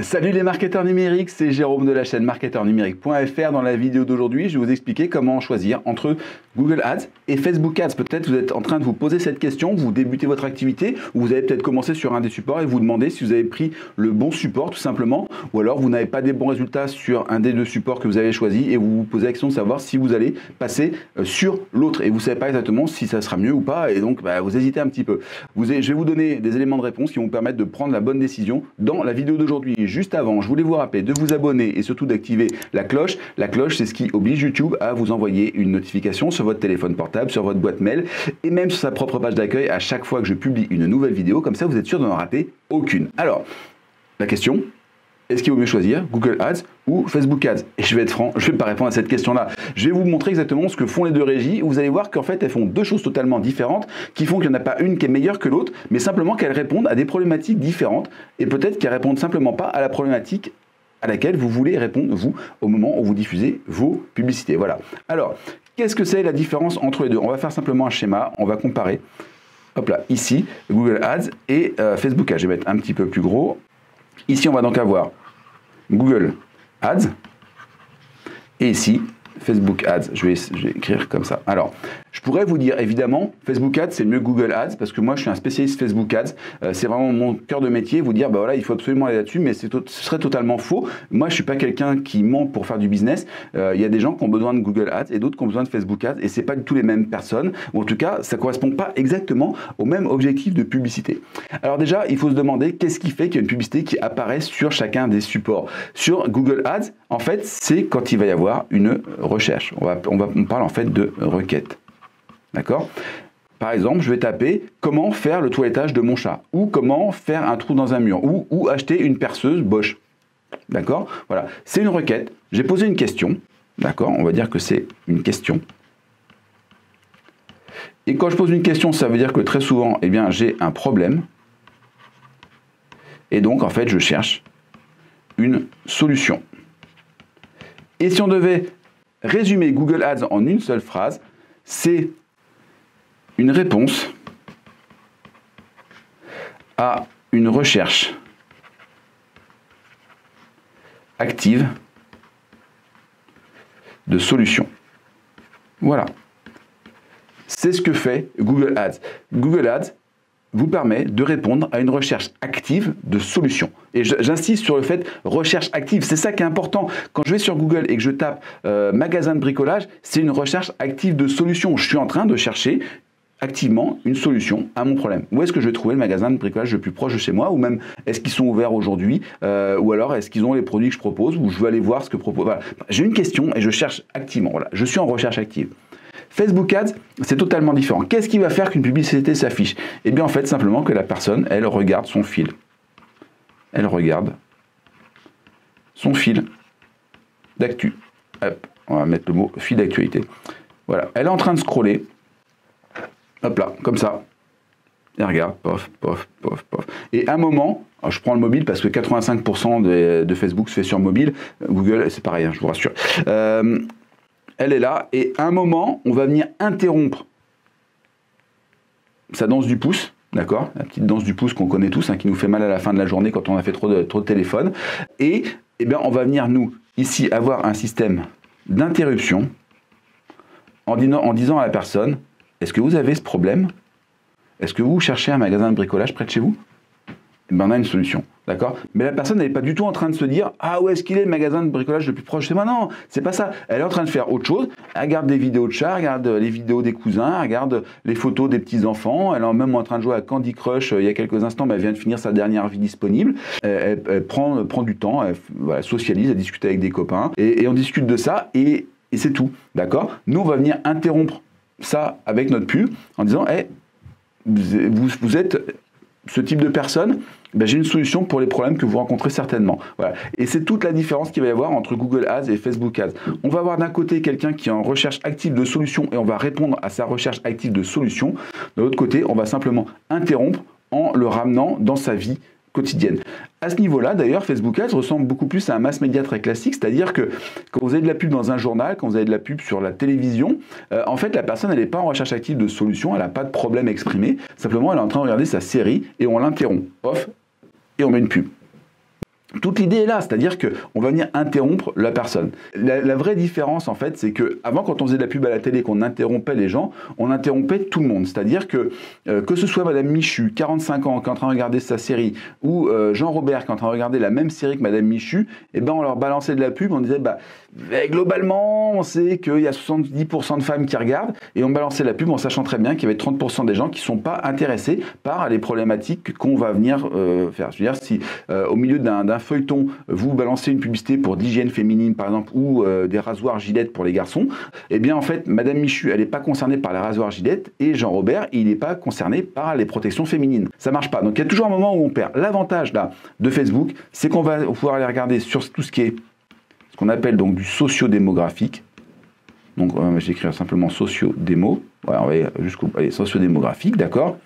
Salut les marketeurs numériques, c'est Jérôme de la chaîne marketeurnumérique.fr. Dans la vidéo d'aujourd'hui, je vais vous expliquer comment choisir entre Google Ads et Facebook Ads. Peut-être vous êtes en train de vous poser cette question, vous débutez votre activité, ou vous avez peut-être commencé sur un des supports et vous demandez si vous avez pris le bon support tout simplement, ou alors vous n'avez pas des bons résultats sur un des deux supports que vous avez choisi et vous vous posez la question de savoir si vous allez passer sur l'autre et vous ne savez pas exactement si ça sera mieux ou pas et donc vous hésitez un petit peu. Je vais vous donner des éléments de réponse qui vont vous permettre de prendre la bonne décision dans la vidéo d'aujourd'hui. Juste avant, je voulais vous rappeler de vous abonner et surtout d'activer la cloche. La cloche, c'est ce qui oblige YouTube à vous envoyer une notification sur votre téléphone portable, sur votre boîte mail et même sur sa propre page d'accueil à chaque fois que je publie une nouvelle vidéo. Comme ça, vous êtes sûr de n'en rater aucune. Alors, la question, est-ce qu'il vaut mieux choisir Google Ads ou Facebook Ads? Et je vais être franc, je ne vais pas répondre à cette question-là. Je vais vous montrer exactement ce que font les deux régies. Vous allez voir qu'en fait, elles font deux choses totalement différentes, qui font qu'il n'y en a pas une qui est meilleure que l'autre, mais simplement qu'elles répondent à des problématiques différentes et peut-être qu'elles répondent simplement pas à la problématique à laquelle vous voulez répondre, vous, au moment où vous diffusez vos publicités. Voilà. Alors, qu'est-ce que c'est la différence entre les deux? On va faire simplement un schéma, on va comparer. Hop là, ici, Google Ads et Facebook Ads. Je vais mettre un petit peu plus gros. Ici, on va donc avoir Google Ads et ici Facebook Ads. Je vais écrire comme ça. Alors, je pourrais vous dire évidemment Facebook Ads c'est mieux que Google Ads parce que moi je suis un spécialiste Facebook Ads. C'est vraiment mon cœur de métier. Vous dire bah voilà il faut absolument aller là-dessus, mais ce serait totalement faux. Moi je suis pas quelqu'un qui ment pour faire du business. Il y a des gens qui ont besoin de Google Ads et d'autres qui ont besoin de Facebook Ads et c'est pas du tout les mêmes personnes. Ou en tout cas ça correspond pas exactement au même objectif de publicité. Alors déjà il faut se demander qu'est-ce qui fait qu'il y a une publicité qui apparaît sur chacun des supports. Sur Google Ads en fait c'est quand il va y avoir une recherche. On parle en fait de requête. D'accord? Par exemple, je vais taper comment faire le toilettage de mon chat ou comment faire un trou dans un mur ou acheter une perceuse Bosch. D'accord? Voilà, c'est une requête. J'ai posé une question. D'accord? On va dire que c'est une question. Et quand je pose une question, ça veut dire que très souvent, eh bien, j'ai un problème. Et donc, en fait, je cherche une solution. Et si on devait résumer Google Ads en une seule phrase, c'est une réponse à une recherche active de solutions. Voilà. C'est ce que fait Google Ads. Google Ads vous permet de répondre à une recherche active de solutions. Et j'insiste sur le fait recherche active, c'est ça qui est important. Quand je vais sur Google et que je tape magasin de bricolage, c'est une recherche active de solutions. Je suis en train de chercher activement une solution à mon problème. Où est-ce que je vais trouver le magasin de bricolage le plus proche de chez moi? Ou même, est-ce qu'ils sont ouverts aujourd'hui? Ou alors, est-ce qu'ils ont les produits que je propose? Ou je veux aller voir ce que propose. Voilà. J'ai une question et je cherche activement. Voilà. Je suis en recherche active. Facebook Ads, c'est totalement différent. Qu'est-ce qui va faire qu'une publicité s'affiche? Eh bien, en fait, simplement que la personne, elle regarde son fil. Elle regarde son fil d'actu. Hop, on va mettre le mot fil d'actualité. Voilà. Elle est en train de scroller. Hop là, comme ça. Et regarde, pof, pof, pof, pof. Et à un moment, je prends le mobile parce que 85% de Facebook se fait sur mobile. Google, c'est pareil, hein, je vous rassure. Elle est là et à un moment, on va venir interrompre sa danse du pouce. D'accord? La petite danse du pouce qu'on connaît tous, hein, qui nous fait mal à la fin de la journée quand on a fait trop de téléphone. Et eh bien, on va venir, nous, ici, avoir un système d'interruption en disant à la personne, est-ce que vous avez ce problème? Est-ce que vous cherchez un magasin de bricolage près de chez vous? Eh bien, on a une solution. D'accord? Mais la personne n'est pas du tout en train de se dire, ah, où est-ce qu'il est le magasin de bricolage le plus proche de chez moi? Non, c'est pas ça. Elle est en train de faire autre chose. Elle regarde des vidéos de chats, elle regarde les vidéos des cousins, elle regarde les photos des petits-enfants. Elle est même en train de jouer à Candy Crush il y a quelques instants, mais elle vient de finir sa dernière vie disponible. Elle prend du temps, elle socialise, elle discute avec des copains. Et on discute de ça et c'est tout. D'accord? Nous, on va venir interrompre ça avec notre pub en disant, hey, vous êtes ce type de personne, ben, j'ai une solution pour les problèmes que vous rencontrez certainement. Voilà. Et c'est toute la différence qu'il va y avoir entre Google Ads et Facebook Ads. On va avoir d'un côté quelqu'un qui est en recherche active de solutions et on va répondre à sa recherche active de solutions. De l'autre côté, on va simplement interrompre en le ramenant dans sa vie quotidienne. À ce niveau-là, d'ailleurs, Facebook Ads ressemble beaucoup plus à un mass média très classique, c'est-à-dire que quand vous avez de la pub dans un journal, quand vous avez de la pub sur la télévision, en fait, la personne, elle n'est pas en recherche active de solution, elle n'a pas de problème exprimé, simplement, elle est en train de regarder sa série et on l'interrompt, off, et on met une pub. Toute l'idée est là, c'est-à-dire qu'on va venir interrompre la personne. La vraie différence, en fait, c'est qu'avant, quand on faisait de la pub à la télé, qu'on interrompait les gens, on interrompait tout le monde. C'est-à-dire que ce soit Madame Michu, 45 ans, qui est en train de regarder sa série, ou Jean Robert, qui est en train de regarder la même série que Madame Michu, eh ben, on leur balançait de la pub, on disait, globalement, on sait qu'il y a 70% de femmes qui regardent, et on balançait la pub en sachant très bien qu'il y avait 30% des gens qui ne sont pas intéressés par les problématiques qu'on va venir faire. Je veux dire, si au milieu d'un feuilleton, vous balancez une publicité pour d'hygiène féminine, par exemple, ou des rasoirs Gillette pour les garçons, eh bien, en fait, Madame Michu, elle n'est pas concernée par les rasoirs Gillette, et Jean Robert, il n'est pas concerné par les protections féminines. Ça marche pas. Donc, il y a toujours un moment où on perd. L'avantage, là, de Facebook, c'est qu'on va pouvoir aller regarder sur tout ce qui est ce qu'on appelle donc du socio-démographique. Donc, je vais écrire simplement socio-démo. Voilà, on va aller jusqu'au socio-démographique, d'accord.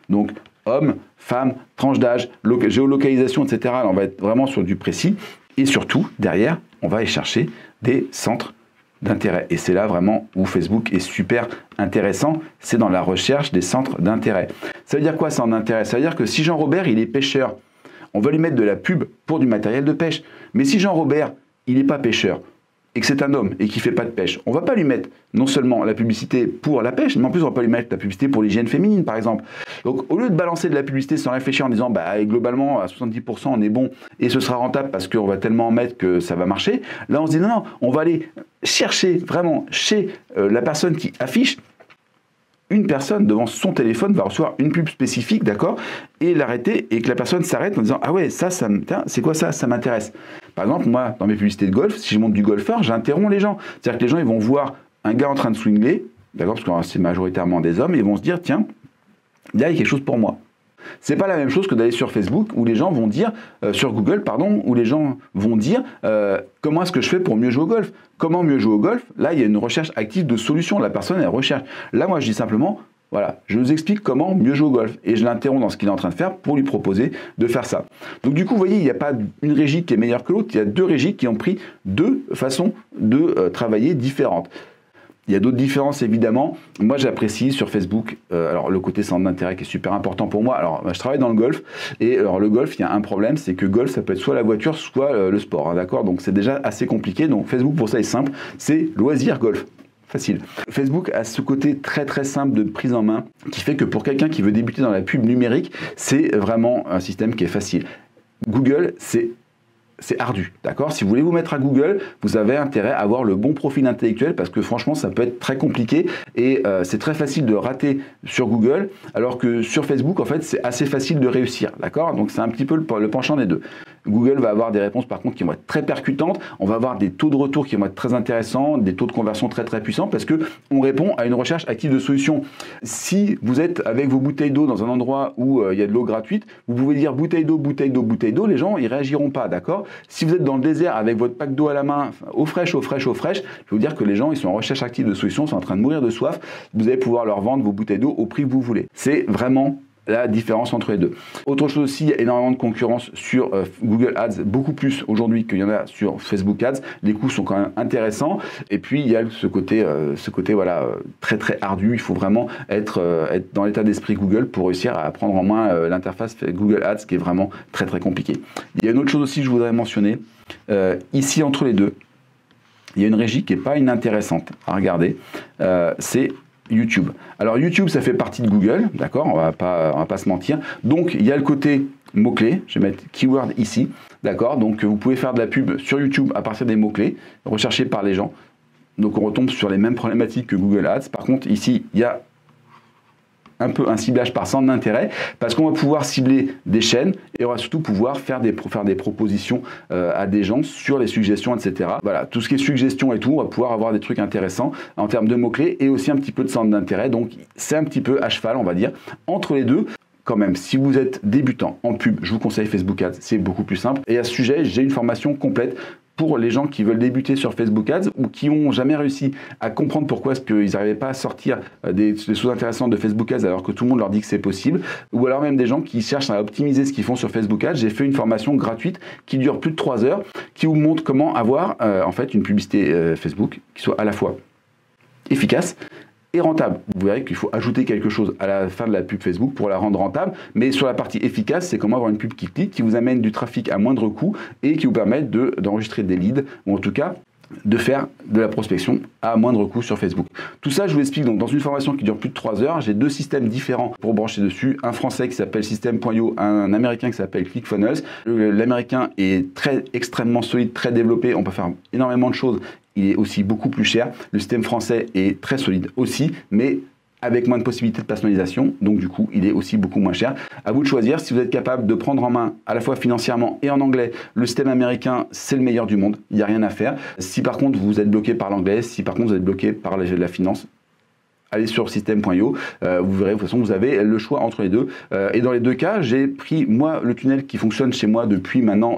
Donc, hommes, femmes, tranche d'âge, géolocalisation, etc. Là, on va être vraiment sur du précis. Et surtout, derrière, on va aller chercher des centres d'intérêt. Et c'est là vraiment où Facebook est super intéressant, c'est dans la recherche des centres d'intérêt. Ça veut dire quoi, centre d'intérêt? Ça veut dire que si Jean Robert, il est pêcheur, on va lui mettre de la pub pour du matériel de pêche. Mais si Jean Robert, il n'est pas pêcheur, et que c'est un homme et qui ne fait pas de pêche, on ne va pas lui mettre non seulement la publicité pour la pêche, mais en plus on ne va pas lui mettre la publicité pour l'hygiène féminine, par exemple. Donc au lieu de balancer de la publicité sans réfléchir en disant globalement à 70% on est bon et ce sera rentable parce qu'on va tellement en mettre que ça va marcher, là on se dit non, on va aller chercher vraiment chez la personne qui affiche. Une personne devant son téléphone va recevoir une pub spécifique, d'accord, et l'arrêter, et que la personne s'arrête en disant « Ah ouais, c'est quoi ça? Ça m'intéresse. » Par exemple, moi, dans mes publicités de golf, si je monte du golfeur, j'interromps les gens. C'est-à-dire que les gens, ils vont voir un gars en train de swinguer, d'accord, parce que c'est majoritairement des hommes, et ils vont se dire « Tiens, là, il y a quelque chose pour moi. » C'est pas la même chose que d'aller sur Facebook où les gens vont dire, sur Google, pardon, où les gens vont dire comment est-ce que je fais pour mieux jouer au golf? Comment mieux jouer au golf? Là, il y a une recherche active de solutions. La personne, elle recherche. Là, moi, je dis simplement, voilà, je vous explique comment mieux jouer au golf. Et je l'interromps dans ce qu'il est en train de faire pour lui proposer de faire ça. Donc, du coup, vous voyez, il n'y a pas une régie qui est meilleure que l'autre. Il y a deux régies qui ont pris deux façons de travailler différentes. Il y a d'autres différences, évidemment. Moi, j'apprécie sur Facebook, alors le côté centre d'intérêt qui est super important pour moi. Alors, je travaille dans le golf, et alors le golf, il y a un problème, c'est que golf, ça peut être soit la voiture, soit le sport, hein, d'accord? Donc, c'est déjà assez compliqué. Donc, Facebook, pour ça, est simple, c'est loisir golf. Facile. Facebook a ce côté très très simple de prise en main qui fait que pour quelqu'un qui veut débuter dans la pub numérique, c'est vraiment un système qui est facile. Google, c'est ardu, d'accord? Si vous voulez vous mettre à Google, vous avez intérêt à avoir le bon profil intellectuel parce que franchement, ça peut être très compliqué et c'est très facile de rater sur Google alors que sur Facebook, en fait, c'est assez facile de réussir, d'accord? Donc, c'est un petit peu le penchant des deux. Google va avoir des réponses par contre qui vont être très percutantes, on va avoir des taux de retour qui vont être très intéressants, des taux de conversion très très puissants parce que on répond à une recherche active de solutions. Si vous êtes avec vos bouteilles d'eau dans un endroit où il y a de l'eau gratuite, vous pouvez dire bouteille d'eau, bouteille d'eau, bouteille d'eau, les gens ils réagiront pas, d'accord? Si vous êtes dans le désert avec votre pack d'eau à la main, eau fraîche, eau fraîche, eau fraîche, je vais vous dire que les gens ils sont en recherche active de solutions, ils sont en train de mourir de soif, vous allez pouvoir leur vendre vos bouteilles d'eau au prix que vous voulez. C'est vraiment la différence entre les deux. Autre chose aussi, il y a énormément de concurrence sur Google Ads, beaucoup plus aujourd'hui qu'il y en a sur Facebook Ads. Les coûts sont quand même intéressants. Et puis, il y a ce côté voilà, très très ardu. Il faut vraiment être dans l'état d'esprit Google pour réussir à prendre en main l'interface Google Ads qui est vraiment très très compliquée. Il y a une autre chose aussi que je voudrais mentionner. Ici, entre les deux, il y a une régie qui n'est pas inintéressante à regarder. C'est YouTube. Alors YouTube, ça fait partie de Google, d'accord, on va pas se mentir. Donc il y a le côté mots-clés, je vais mettre keyword ici, d'accord, donc vous pouvez faire de la pub sur YouTube à partir des mots-clés, recherchés par les gens. Donc on retombe sur les mêmes problématiques que Google Ads. Par contre, ici, il y a un peu un ciblage par centre d'intérêt parce qu'on va pouvoir cibler des chaînes et on va surtout pouvoir faire des propositions à des gens sur les suggestions, etc. Voilà, tout ce qui est suggestions et tout, on va pouvoir avoir des trucs intéressants en termes de mots-clés et aussi un petit peu de centre d'intérêt. Donc, c'est un petit peu à cheval, on va dire, entre les deux. Quand même, si vous êtes débutant en pub, je vous conseille Facebook Ads, c'est beaucoup plus simple. Et à ce sujet, j'ai une formation complète pour les gens qui veulent débuter sur Facebook Ads ou qui n'ont jamais réussi à comprendre pourquoi est-ce qu'ils n'arrivaient pas à sortir des choses intéressantes de Facebook Ads alors que tout le monde leur dit que c'est possible, ou alors même des gens qui cherchent à optimiser ce qu'ils font sur Facebook Ads. J'ai fait une formation gratuite qui dure plus de 3 heures, qui vous montre comment avoir en fait une publicité Facebook qui soit à la fois efficace et rentable. Vous verrez qu'il faut ajouter quelque chose à la fin de la pub Facebook pour la rendre rentable, mais sur la partie efficace, c'est comment avoir une pub qui clique, qui vous amène du trafic à moindre coût et qui vous permet d'enregistrer des leads, ou en tout cas de faire de la prospection à moindre coût sur Facebook. Tout ça, je vous explique donc dans une formation qui dure plus de 3 heures. J'ai 2 systèmes différents pour brancher dessus. Un français qui s'appelle System.io, un américain qui s'appelle ClickFunnels. L'américain est extrêmement solide, très développé. On peut faire énormément de choses. Il est aussi beaucoup plus cher. Le système français est très solide aussi, mais avec moins de possibilités de personnalisation, donc du coup, il est aussi beaucoup moins cher. À vous de choisir si vous êtes capable de prendre en main, à la fois financièrement et en anglais, le système américain, c'est le meilleur du monde, il n'y a rien à faire. Si par contre vous êtes bloqué par l'anglais, si par contre vous êtes bloqué par la finance, allez sur System.io, vous verrez, de toute façon, vous avez le choix entre les deux. Et dans les deux cas, j'ai pris, moi, le tunnel qui fonctionne chez moi depuis maintenant,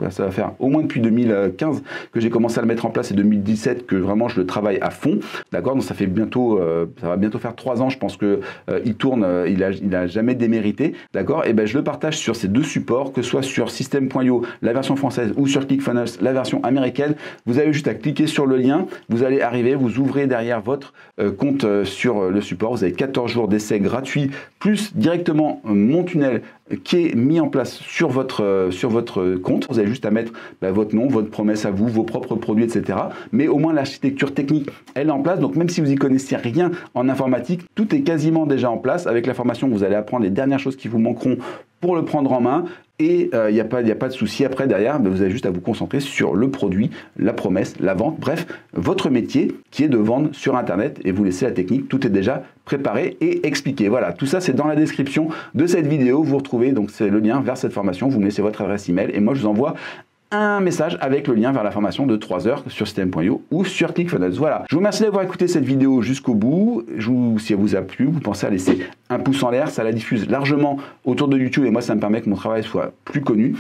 ça va faire au moins depuis 2015 que j'ai commencé à le mettre en place et 2017 que vraiment je le travaille à fond. D'accord, donc ça fait bientôt, ça va bientôt faire 3 ans, je pense que il tourne, il a jamais démérité. D'accord, et ben je le partage sur ces 2 supports, que ce soit sur System.io, la version française, ou sur ClickFunnels, la version américaine. Vous avez juste à cliquer sur le lien, vous allez arriver, vous ouvrez derrière votre compte sur le support, vous avez 14 jours d'essai gratuit, plus directement mon tunnel qui est mis en place sur votre compte. Vous avez juste à mettre votre nom, votre promesse à vous, vos propres produits, etc. Mais au moins l'architecture technique, elle est en place. Donc même si vous n'y connaissez rien en informatique, tout est quasiment déjà en place. Avec la formation, vous allez apprendre les dernières choses qui vous manqueront pour le prendre en main. Et il n'y a pas de souci après derrière, vous avez juste à vous concentrer sur le produit, la promesse, la vente, bref, votre métier qui est de vendre sur Internet et vous laissez la technique, tout est déjà préparé et expliqué. Voilà, tout ça c'est dans la description de cette vidéo, vous retrouvez donc c'est le lien vers cette formation, vous me laissez votre adresse email et moi je vous envoie un message avec le lien vers la formation de 3 heures sur System.io ou sur ClickFunnels. Voilà, je vous remercie d'avoir écouté cette vidéo jusqu'au bout. Si elle vous a plu, vous pensez à laisser un pouce en l'air, ça la diffuse largement autour de YouTube et moi ça me permet que mon travail soit plus connu.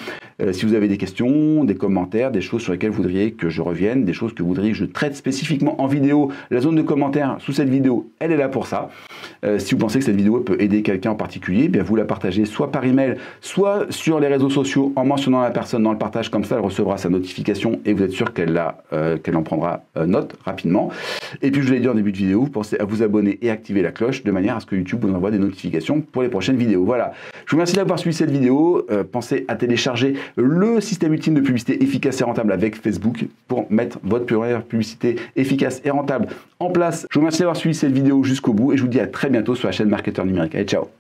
Si vous avez des questions, des commentaires, des choses sur lesquelles vous voudriez que je revienne, des choses que vous voudriez que je traite spécifiquement en vidéo, la zone de commentaires sous cette vidéo, elle est là pour ça. Si vous pensez que cette vidéo peut aider quelqu'un en particulier, bien vous la partagez soit par email, soit sur les réseaux sociaux en mentionnant la personne dans le partage, comme ça elle recevra sa notification et vous êtes sûr qu'elle en prendra note rapidement. Et puis je vous l'ai dit en début de vidéo, vous pensez à vous abonner et activer la cloche de manière à ce que YouTube vous envoie des notifications pour les prochaines vidéos. Voilà, je vous remercie d'avoir suivi cette vidéo. Pensez à télécharger le système ultime de publicité efficace et rentable avec Facebook pour mettre votre première publicité efficace et rentable en place. Je vous remercie d'avoir suivi cette vidéo jusqu'au bout et je vous dis à très bientôt sur la chaîne Marketeur Numérique. Allez, ciao!